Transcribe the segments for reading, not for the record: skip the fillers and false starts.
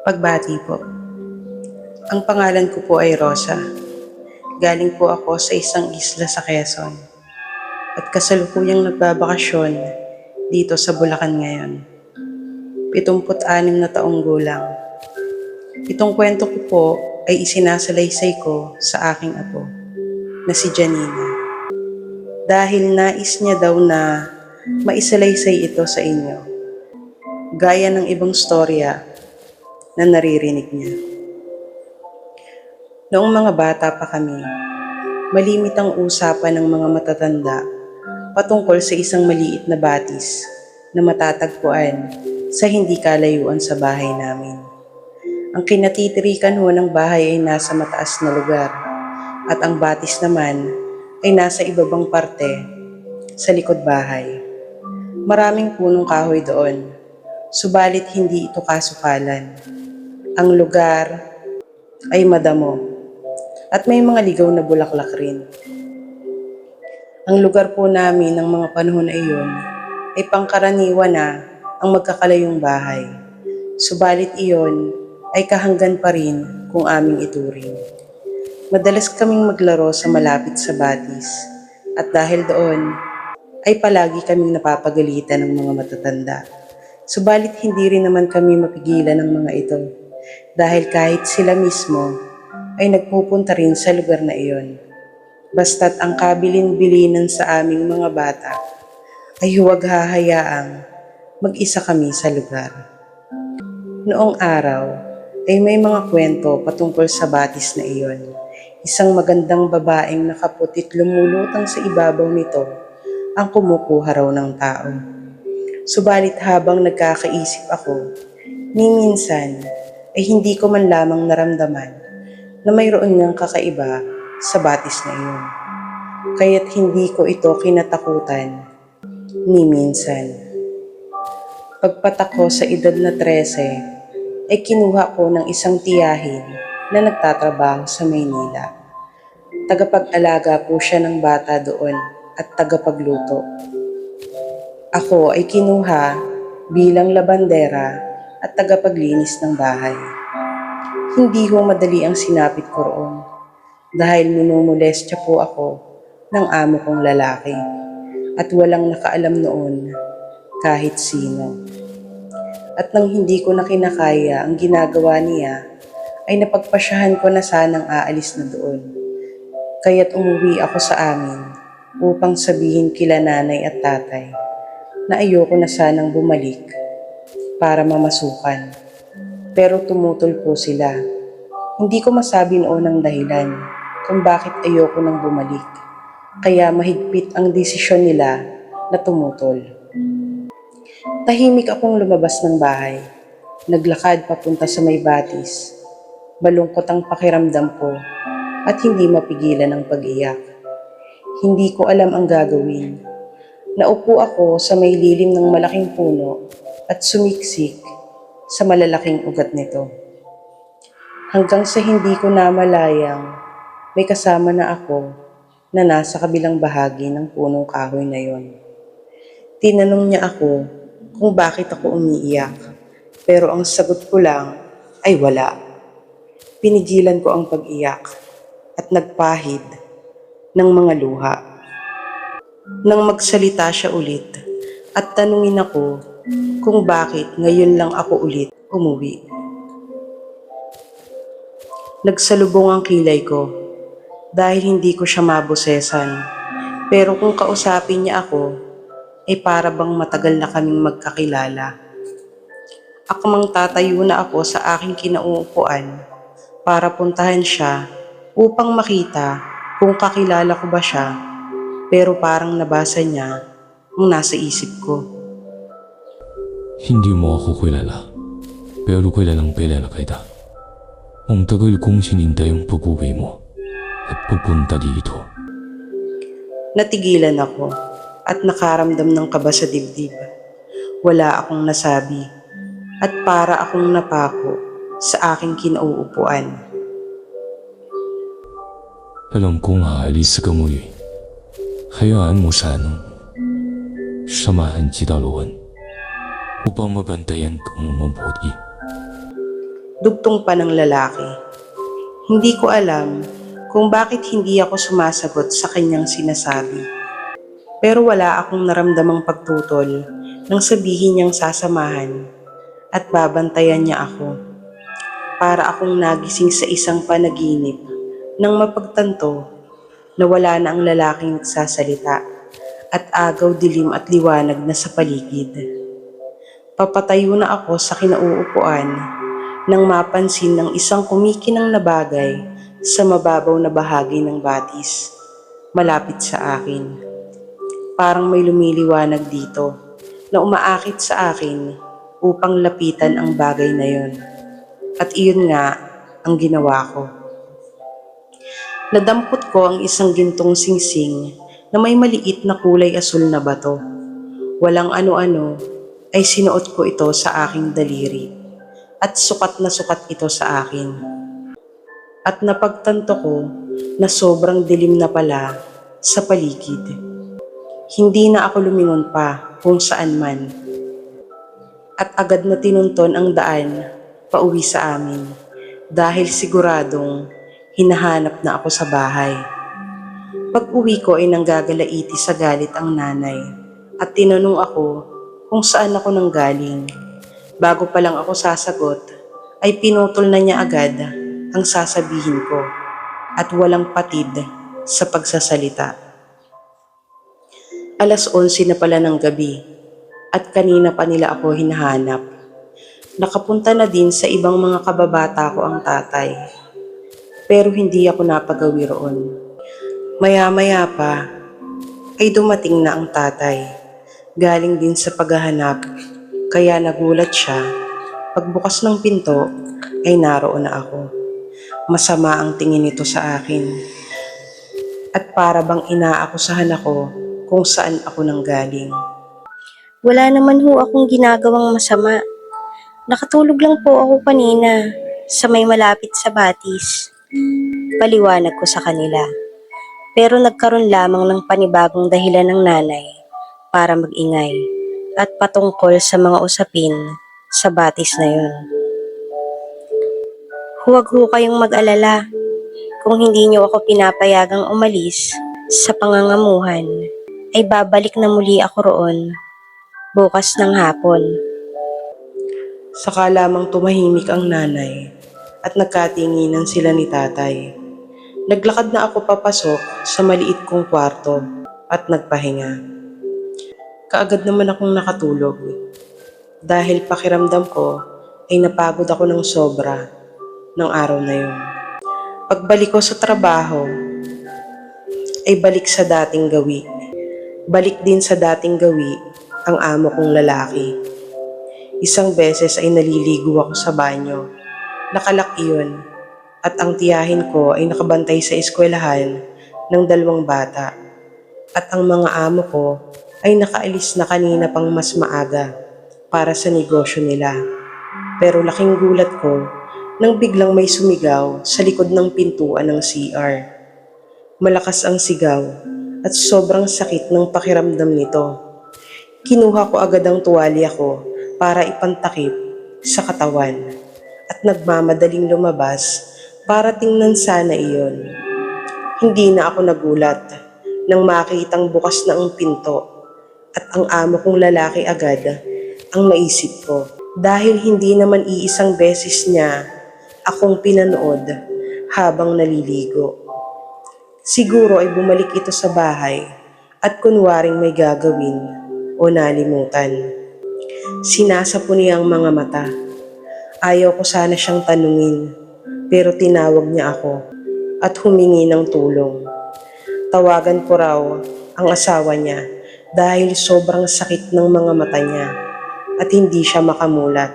Pagbati po. Ang pangalan ko po ay Rosa. Galing po ako sa isang isla sa Quezon at kasalukuyang nagbabakasyon dito sa Bulacan ngayon. 76 na taong gulang. Itong kwento ko po ay isinasalaysay ko sa aking apo na si Janina dahil nais niya daw na maisalaysay ito sa inyo gaya ng ibang storya na naririnig niya. Noong mga bata pa kami, malimit ang usapan ng mga matatanda patungkol sa isang maliit na batis na matatagpuan sa hindi kalayuan sa bahay namin. Ang kinatitirikan ho ng bahay ay nasa mataas na lugar at ang batis naman ay nasa ibabang parte sa likod bahay. Maraming punong kahoy doon, subalit hindi ito kasukalan. Ang lugar ay madamo at may mga ligaw na bulaklak rin. Ang lugar po namin ng mga panahon na iyon ay pangkaraniwan na ang magkakalayong bahay. Subalit iyon ay kahanggan pa rin kung aming ituring. Madalas kaming maglaro sa malapit sa batis at dahil doon ay palagi kaming napapagalitan ng mga matatanda. Subalit hindi rin naman kami mapigilan ng mga ito dahil kahit sila mismo ay nagpupunta rin sa lugar na iyon. Basta't ang kabilin-bilinan sa aming mga bata ay huwag hahayaang mag-isa kami sa lugar. Noong araw ay may mga kwento patungkol sa batis na iyon. Isang magandang babaeng nakaputit lumulutang sa ibabaw nito ang kumukuha raw ng tao. Subalit habang nagkakaisip ako, ni minsan ay hindi ko man lamang naramdaman na mayroon ngang kakaiba sa batis na iyon. Kaya't hindi ko ito kinatakutan ni minsan. Pagpatak ko sa edad na 13, ay kinuha ko ng isang tiyahin na nagtatrabaho sa Maynila. Tagapag-alaga po siya ng bata doon at tagapagluto. Ako ay kinuha bilang labandera at tagapaglinis ng bahay. Hindi ho madali ang sinapit ko roon dahil minumolestya po ako ng amo kong lalaki at walang nakaalam noon kahit sino. At nang hindi ko na kinakaya ang ginagawa niya, ay napagpasyahan ko na sanang aalis na doon. Kaya't umuwi ako sa amin upang sabihin kila nanay at tatay na ayoko na sanang bumalik para mamasukan. Pero tumutol po sila. Hindi ko masabi noon ang dahilan kung bakit ayoko nang bumalik. Kaya mahigpit ang desisyon nila na tumutol. Tahimik akong lumabas ng bahay. Naglakad papunta sa may batis. Malungkot ang pakiramdam ko at hindi mapigilan ang pag-iyak. Hindi ko alam ang gagawin. Naupo ako sa may lilim ng malaking puno at sumiksik sa malalaking ugat nito. Hanggang sa hindi ko namalayang may kasama na ako na nasa kabilang bahagi ng punong kahoy na yon. Tinanong niya ako kung bakit ako umiiyak, pero ang sagot ko lang ay wala. Pinigilan ko ang pag-iyak at nagpahid ng mga luha. Nang magsalita siya ulit at tanungin ako kung bakit ngayon lang ako ulit umuwi. Nagsalubong ang kilay ko dahil hindi ko siya mabosesan. Pero kung kausapin niya ako, ay para bang matagal na kaming magkakilala. Akmang tatayo na ako sa aking kinauupuan para puntahan siya upang makita kung kakilala ko ba siya. Pero parang nabasa niya ang nasa isip ko. Hindi mo ako kilala, pero kilalang kilala kita. Ang tagal kong sininda yung pag-uwi mo at pupunta dito. Natigilan ako at nakaramdam ng kaba sa dibdib. Wala akong nasabi at para akong napako sa aking kinauupuan. Alam kong aalis ka muli. Hayaan mo sanang samahan kita roon upang mabantayan kang mabuti. dugtong pa ng lalaki. Hindi ko alam kung bakit hindi ako sumasagot sa kanyang sinasabi. Pero wala akong naramdamang pagtutol nang sabihin niyang sasamahan at babantayan niya ako. Para akong nagising sa isang panaginip nang mapagtanto na wala na ang lalaking nagsasalita at agaw dilim at liwanag na sa paligid. Papatayo na ako sa kinauupuan nang mapansin ng isang kumikinang na bagay sa mababaw na bahagi ng batis, malapit sa akin. Parang may lumiliwanag dito na umaakit sa akin upang lapitan ang bagay na yon. At iyon nga ang ginawa ko. Nadampot ko ang isang gintong singsing na may maliit na kulay asul na bato. Walang ano-ano ay sinuot ko ito sa aking daliri at sukat na sukat ito sa akin. At napagtanto ko na sobrang dilim na pala sa paligid. Hindi na ako lumingon pa kung saan man. At agad na tinunton ang daan pauwi sa amin dahil siguradong hinahanap na ako sa bahay. Pag-uwi ko ay nanggagalaiti sa galit ang nanay at tinanong ako kung saan ako nanggaling. Bago pa lang ako sasagot ay pinutol na niya agad ang sasabihin ko at walang patid sa pagsasalita. Alas 11 na pala ng gabi at kanina pa nila ako hinahanap. Nakapunta na din sa ibang mga kababata ko ang tatay pero hindi ako napagawi roon. Maya-maya pa ay dumating na ang tatay. Galing din sa paghahanap, kaya nagulat siya. Pagbukas ng pinto ay naroon na ako. Masama ang tingin nito sa akin. At para bang inaakusahan ako kung saan ako nanggaling. Wala naman ho akong ginagawang masama. Nakatulog lang po ako kanina sa may malapit sa batis. Paliwanag ko sa kanila. Pero nagkaroon lamang ng panibagong dahilan ng nanay para mag-ingay at patungkol sa mga usapin sa batis na yun. Huwag ho kayong mag-alala. Kung hindi niyo ako pinapayagang umalis sa pangangamuhan, ay babalik na muli ako roon bukas ng hapon. Saka lamang tumahimik ang nanay at nagkatinginan sila ni tatay. Naglakad na ako papasok sa maliit kong kwarto at nagpahinga. Kaagad naman akong nakatulog dahil pakiramdam ko ay napagod ako ng sobra ng araw na yun. Pagbalik ko sa trabaho ay balik sa dating gawi. Balik din sa dating gawi ang amo kong lalaki. Isang beses ay naliligo ako sa banyo. Nakalak iyon at ang tiyahin ko ay nakabantay sa eskwelahan ng 2 bata. At ang mga amo ko ay nakaalis na kanina pang mas maaga para sa negosyo nila. Pero laking gulat ko nang biglang may sumigaw sa likod ng pintuan ng CR. Malakas ang sigaw at sobrang sakit ng pakiramdam nito. Kinuha ko agad ang tuwalya ko para ipantakip sa katawan at nagmamadaling lumabas para tingnan sana iyon. Hindi na ako nagulat nang makitang bukas na ang pinto at ang amo kong lalaki agad ang naisip ko dahil hindi naman iisang beses niya akong pinanood habang naliligo. Siguro ay bumalik ito sa bahay at kunwaring may gagawin o nalimutan. Sinasapo niya ang mga mata. Ayaw ko sana siyang tanungin pero tinawag niya ako at humingi ng tulong. Tawagan ko raw ang asawa niya dahil sobrang sakit ng mga mata niya at hindi siya makamulat.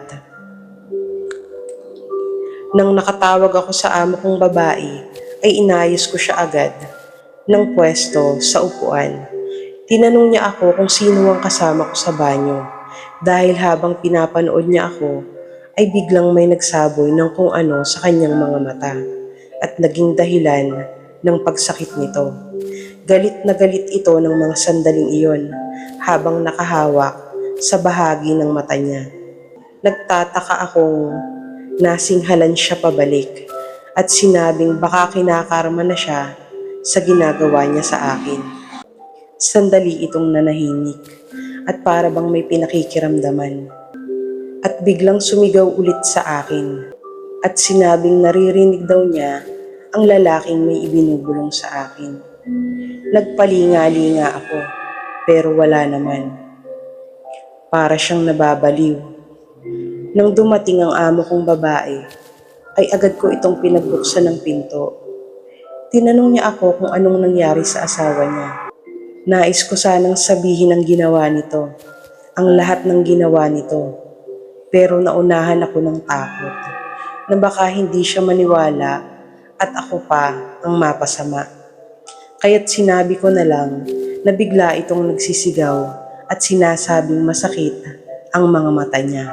Nang nakatawag ako sa amo kong babae, ay inayos ko siya agad ng pwesto sa upuan. Tinanong niya ako kung sino ang kasama ko sa banyo dahil habang pinapanood niya ako, ay biglang may nagsaboy ng kung ano sa kanyang mga mata at naging dahilan ng pagsakit nito. Galit na galit ito ng mga sandaling iyon habang nakahawak sa bahagi ng mata niya. Nagtataka akong Nasinghalan siya pabalik at sinabing baka kinakarma na siya sa ginagawa niya sa akin. Sandali itong nanahimik at para bang may pinakikiramdaman. At biglang sumigaw ulit sa akin at sinabing naririnig daw niya ang lalaking may ibinubulong sa akin. Nagpalinga-linga ako pero wala naman. Para siyang nababaliw. Nang dumating ang amo kong babae, ay agad ko itong pinagbuksan ng pinto. Tinanong niya ako kung anong nangyari sa asawa niya. Nais ko sanang sabihin ang ginawa nito, ang lahat ng ginawa nito. Pero naunahan ako ng takot na baka hindi siya maniwala at ako pa ang mapasama. Kaya't sinabi ko na lang na bigla itong nagsisigaw at sinasabing masakit ang mga mata niya.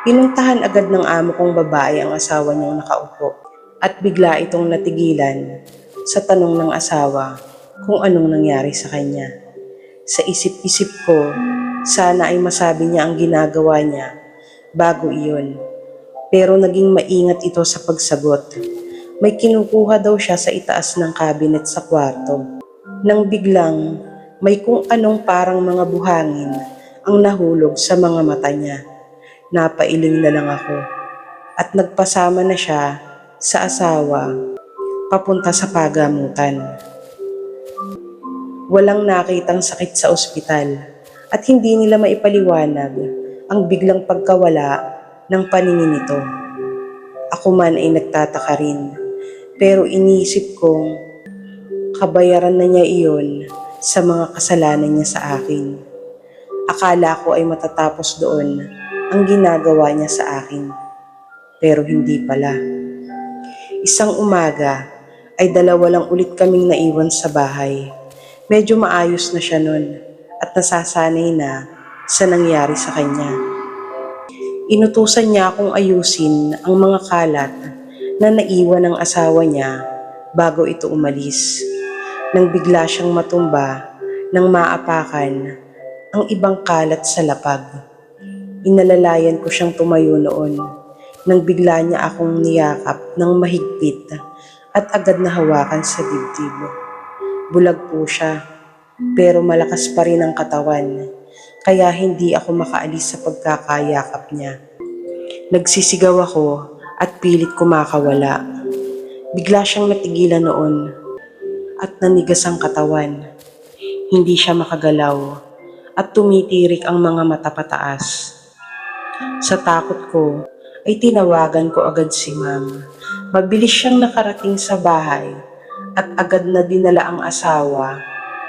Pinuntahan agad ng amo kong babae ang asawa niyang nakaupo at bigla itong natigilan sa tanong ng asawa kung anong nangyari sa kanya. Sa isip-isip ko, sana ay masabi niya ang ginagawa niya bago iyon. Pero naging maingat ito sa pagsagot. May kinukuha daw siya sa itaas ng cabinet sa kwarto. Nang biglang may kung anong parang mga buhangin ang nahulog sa mga mata niya. Napailing na lang ako at nagpasama na siya sa asawa papunta sa pagamutan. Walang nakitang sakit sa ospital at hindi nila maipaliwanag ang biglang pagkawala ng paningin nito. Ako man ay nagtataka rin, pero iniisip kong kabayaran na niya iyon sa mga kasalanan niya sa akin. Akala ko ay matatapos doon ang ginagawa niya sa akin, pero hindi pala. Isang umaga ay dalawa lang ulit kaming naiwan sa bahay. Medyo maayos na siya nun at nasasanay na sa nangyari sa kanya. Inutusan niya akong ayusin ang mga kalat na naiwan ng asawa niya bago ito umalis. Nang bigla siyang matumba nang maapakan ang ibang kalat sa lapag. Inalalayan ko siyang tumayo noon nang bigla niya akong niyakap ng mahigpit at agad na hawakan sa dibdib. Bulag po siya, pero malakas pa rin ang katawan, kaya hindi ako makaalis sa pagkakayakap niya. Nagsisigaw ako at pilit kumakawala. Bigla siyang natigilan noon at nanigas ang katawan. Hindi siya makagalaw at tumitirik ang mga mata pataas. Sa takot ko ay tinawagan ko agad si Ma'am. Mabilis siyang nakarating sa bahay at agad na dinala ang asawa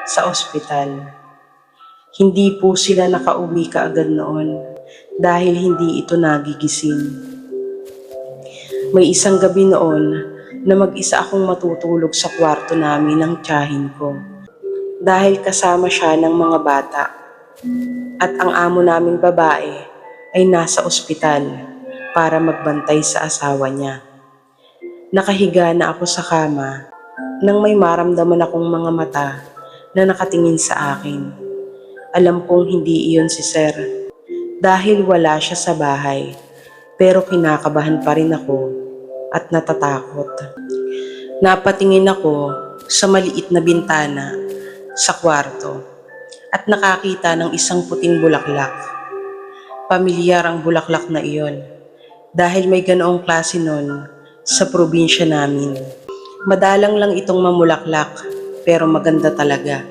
sa ospital. Hindi po sila nakauwi kaagad noon dahil hindi ito nagigising. May isang gabi noon na mag-isa akong matutulog sa kwarto namin ng tiyahin ko dahil kasama siya ng mga bata at ang amo naming babae ay nasa ospital para magbantay sa asawa niya. Nakahiga na ako sa kama nang may maramdaman akong mga mata na nakatingin sa akin. Alam kong hindi iyon si Sir dahil wala siya sa bahay, pero kinakabahan pa rin ako at natatakot. Napatingin ako sa maliit na bintana sa kwarto at nakakita ng isang puting bulaklak. Pamilyar ang bulaklak na iyon dahil may ganoong klase nun sa probinsya namin. Madalang lang itong mamulaklak pero maganda talaga.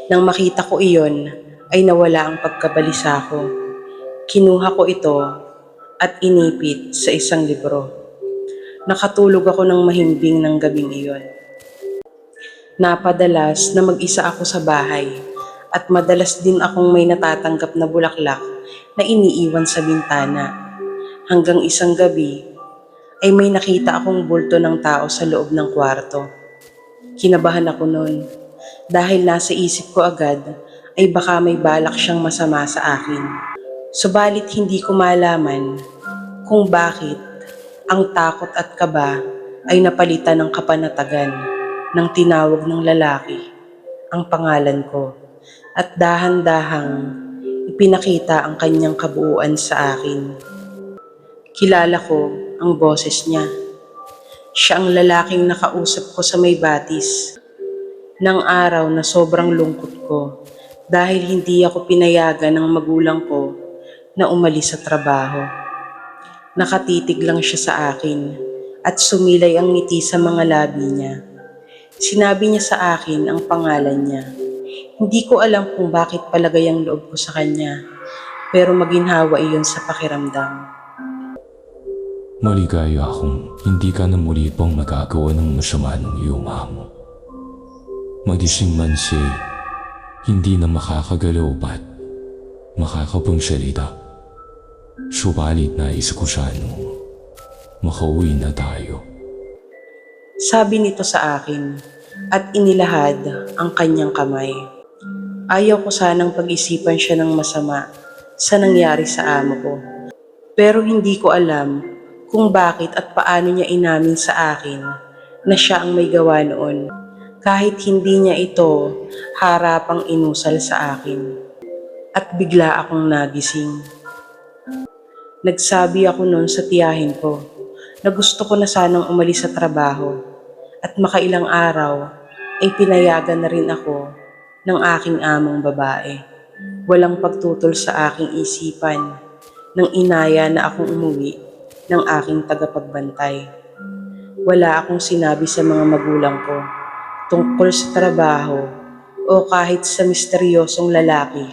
Nang makita ko iyon ay nawala ang pagkabalisa ko. Kinuha ko ito at inipit sa isang libro. Nakatulog ako ng mahimbing ng gabing iyon. Napadalas na mag-isa ako sa bahay at madalas din akong may natatanggap na bulaklak na iniiwan sa bintana. Hanggang isang gabi ay may nakita akong bulto ng tao sa loob ng kwarto. Kinabahan ako noon dahil nasa isip ko agad ay baka may balak siyang masama sa akin. Subalit hindi ko malaman kung bakit ang takot at kaba ay napalitan ng kapanatagan nang tinawag ng lalaki ang pangalan ko at dahan-dahang ipinakita ang kanyang kabuuan sa akin. Kilala ko ang boses niya. Siya ang lalaking nakausap ko sa may batis. Nang araw na sobrang lungkot ko dahil hindi ako pinayagan ng magulang ko na umalis sa trabaho. Nakatitig lang siya sa akin at sumilay ang ngiti sa mga labi niya. Sinabi niya sa akin ang pangalan niya. Hindi ko alam kung bakit palagay ang loob ko sa kanya, pero maginhawa iyon sa pakiramdam. Maligaya akong hindi ka na muli pang magagawa ng masama ng iyong amo. Magising man siya, hindi na makakagalaw ba't makakapagsalita. Subalit nais ko siya nung makauwi na tayo. Sabi nito sa akin at inilahad ang kanyang kamay. Ayaw ko sanang pag-isipan siya ng masama sa nangyari sa amo ko. Pero hindi ko alam kung bakit at paano niya inamin sa akin na siya ang may gawa noon kahit hindi niya ito harapang inusal sa akin. At bigla akong nagising. Nagsabi ako noon sa tiyahin ko na gusto ko na sanang umalis sa trabaho at makailang araw ay pinayagan na rin ako ng aking among babae. Walang pagtutol sa aking isipan nang inaya na akong umuwi ng aking tagapagbantay. Wala akong sinabi sa mga magulang ko tungkol sa trabaho o kahit sa misteryosong lalaki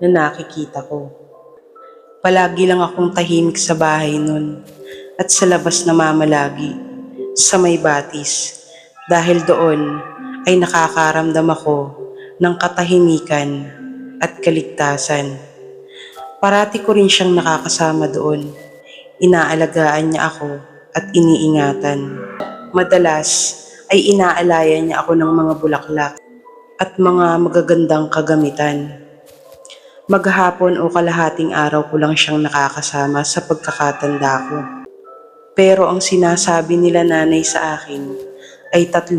na nakikita ko. Palagi lang akong tahimik sa bahay nun at sa labas namamalagi sa may batis dahil doon ay nakakaramdam ako ng katahimikan at kaligtasan. Parati ko rin siyang nakakasama doon. Inaalagaan niya ako at iniingatan. Madalas ay inaalaya niya ako ng mga bulaklak at mga magagandang kagamitan. Maghapon o kalahating araw ko lang siyang nakakasama sa pagkakatanda ko. Pero ang sinasabi nila nanay sa akin ay 3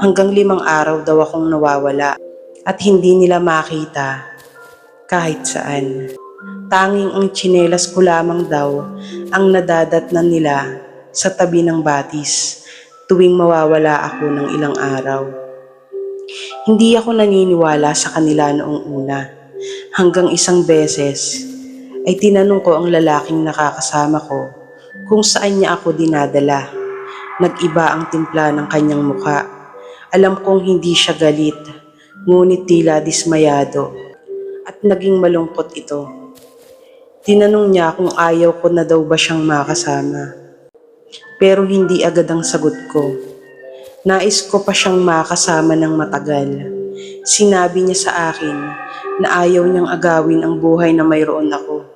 hanggang 5 araw daw akong nawawala at hindi nila makita kahit saan. Tanging ang tsinelas ko lamang daw ang nadadatnan nila sa tabi ng batis tuwing mawawala ako ng ilang araw. Hindi ako naniniwala sa kanila noong una. Hanggang isang beses ay tinanong ko ang lalaking nakakasama ko kung saan niya ako dinadala. Nag-iba ang timpla ng kanyang mukha. Alam kong hindi siya galit, ngunit tila dismayado at naging malungkot ito. Tinanong niya kung ayaw ko na daw ba siyang makasama. Pero hindi agad ang sagot ko. Nais ko pa siyang makasama ng matagal. Sinabi niya sa akin na ayaw niyang agawin ang buhay na mayroon ako.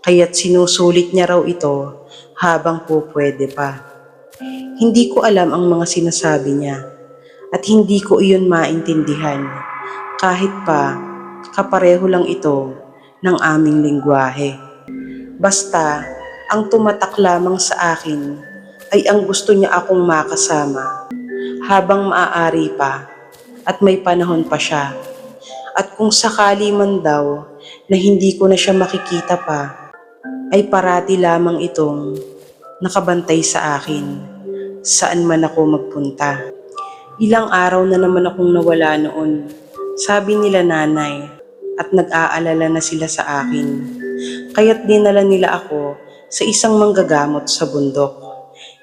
Kaya't sinusulit niya raw ito habang po pwede pa. Hindi ko alam ang mga sinasabi niya at hindi ko iyon maintindihan. Kahit pa kapareho lang ito ng aming lingwahe. Basta, ang tumatak lamang sa akin ay ang gusto niya akong makasama habang maaari pa at may panahon pa siya. At kung sakali man daw na hindi ko na siya makikita pa, ay parati lamang itong nakabantay sa akin saan man ako magpunta. Ilang araw na naman akong nawala noon, sabi nila nanay, at nag-aalala na sila sa akin. Kaya't dinala nila ako sa isang manggagamot sa bundok.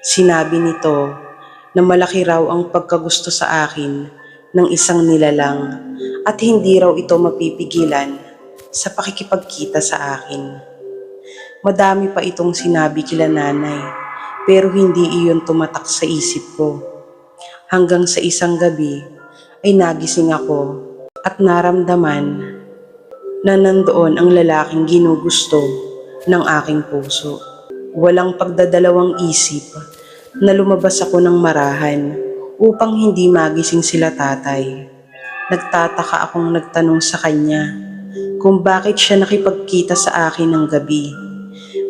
Sinabi nito na malaki raw ang pagkagusto sa akin ng isang nilalang at hindi raw ito mapipigilan sa pakikipagkita sa akin. Madami pa itong sinabi kila nanay pero hindi iyon tumatak sa isip ko. Hanggang sa isang gabi ay nagising ako at naramdaman na nandoon ang lalaking ginugusto ng aking puso. Walang pagdadalawang isip na lumabas ako ng marahan upang hindi magising sila tatay. Nagtataka akong nagtanong sa kanya kung bakit siya nakipagkita sa akin ng gabi.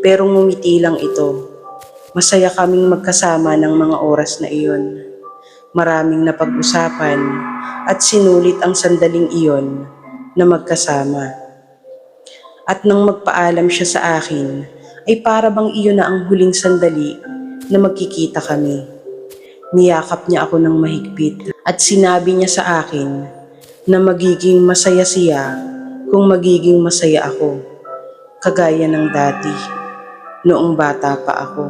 Pero ngumiti lang ito. Masaya kaming magkasama ng mga oras na iyon. Maraming napag-usapan at sinulit ang sandaling iyon na magkasama. At nang magpaalam siya sa akin, ay para bang iyon na ang huling sandali na magkikita kami. Niyakap niya ako ng mahigpit at sinabi niya sa akin na magiging masaya siya kung magiging masaya ako, kagaya ng dati, noong bata pa ako.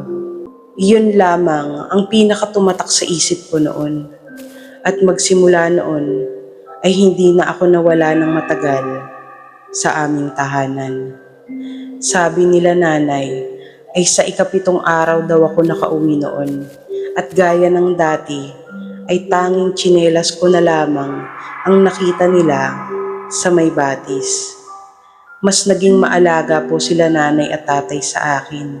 Iyon lamang ang pinakatumatak sa isip ko noon. At magsimula noon ay hindi na ako nawala ng matagal sa aming tahanan. Sabi nila nanay ay sa ika-7 araw daw ako nakauwi noon at gaya ng dati ay tanging tsinelas ko na lamang ang nakita nila sa may batis. Mas naging maalaga po sila nanay at tatay sa akin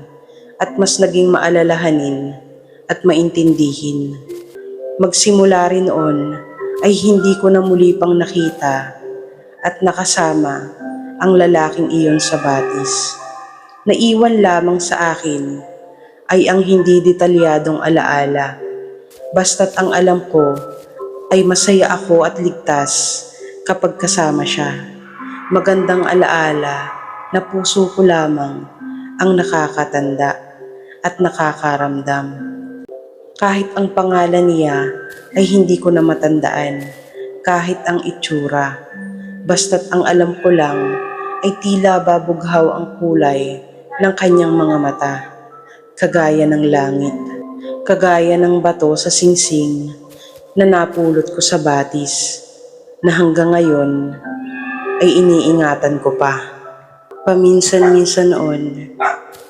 at mas naging maalalahanin at maintindihin. Magsimula rin noon ay hindi ko na muli pang nakita at nakasama ang lalaking iyon sa batis. Naiwan lamang sa akin ay ang hindi detalyadong alaala. Basta't ang alam ko ay masaya ako at ligtas kapag kasama siya. Magandang alaala na puso ko lamang ang nakakatanda at nakakaramdam. Kahit ang pangalan niya ay hindi ko na matandaan, kahit ang itsura. Basta't ang alam ko lang ay tila babughaw ang kulay ng kanyang mga mata, kagaya ng langit, kagaya ng bato sa singsing na napulot ko sa batis, na hanggang ngayon ay iniingatan ko pa. Paminsan-minsan noon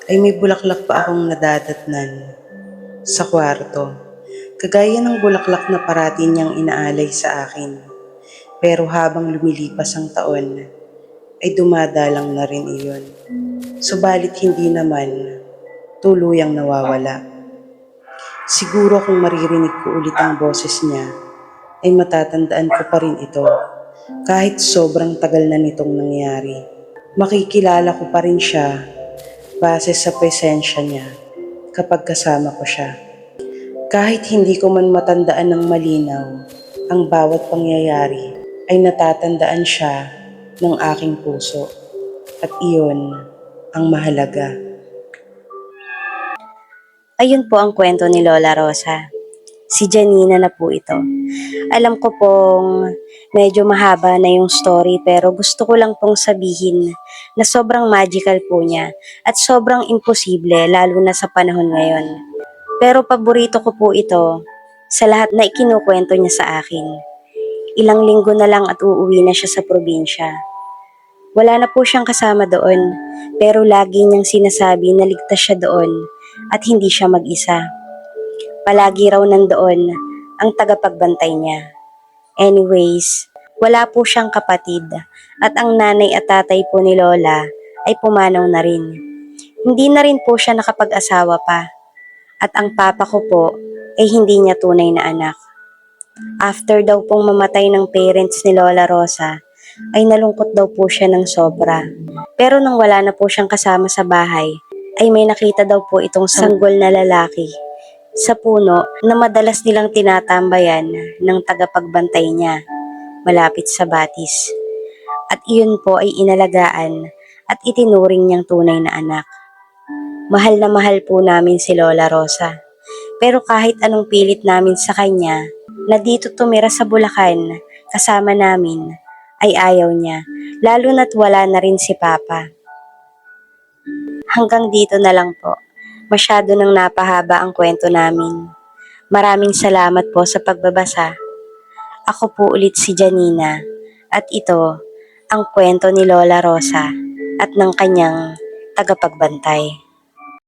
ay may bulaklak pa akong nadadatnan sa kwarto, kagaya ng bulaklak na parati niyang inaalay sa akin. Pero habang lumilipas ang taon, ay dumadalang na rin iyon. Subalit hindi naman tuluyang nawawala. Siguro kung maririnig ko ulit ang boses niya, ay matatandaan ko pa rin ito. Kahit sobrang tagal na nitong nangyari, makikilala ko pa rin siya base sa presensya niya kapag kasama ko siya. Kahit hindi ko man matandaan ng malinaw ang bawat pangyayari, ay natatandaan siya ng aking puso. At iyon ang mahalaga. Ayun po ang kwento ni Lola Rosa. Si Janina na po ito. Alam ko pong medyo mahaba na yung story pero gusto ko lang pong sabihin na sobrang magical po niya at sobrang imposible lalo na sa panahon ngayon. Pero paborito ko po ito sa lahat na ikinukwento niya sa akin. Ilang linggo na lang at uuwi na siya sa probinsya. Wala na po siyang kasama doon pero lagi niyang sinasabi na ligtas siya doon at hindi siya mag-isa. Palagi raw nandoon ang tagapagbantay niya. Anyways, wala po siyang kapatid at ang nanay at tatay po ni Lola ay pumanaw na rin. Hindi na rin po siya nakapag-asawa pa at ang papa ko po ay hindi niya tunay na anak. After daw pong mamatay ng parents ni Lola Rosa, ay nalungkot daw po siya ng sobra. Pero nang wala na po siyang kasama sa bahay, ay may nakita daw po itong sanggol na lalaki sa puno na madalas nilang tinatambayan ng tagapagbantay niya malapit sa batis. At iyon po ay inalagaan at itinuring niyang tunay na anak. Mahal na mahal po namin si Lola Rosa. Pero kahit anong pilit namin sa kanya na dito tumira sa Bulacan kasama namin, ay ayaw niya, lalo na't wala na rin si Papa. Hanggang dito na lang po. Masyado nang napahaba ang kwento namin. Maraming salamat po sa pagbabasa. Ako po ulit si Janina at ito ang kwento ni Lola Rosa at ng kanyang tagapagbantay.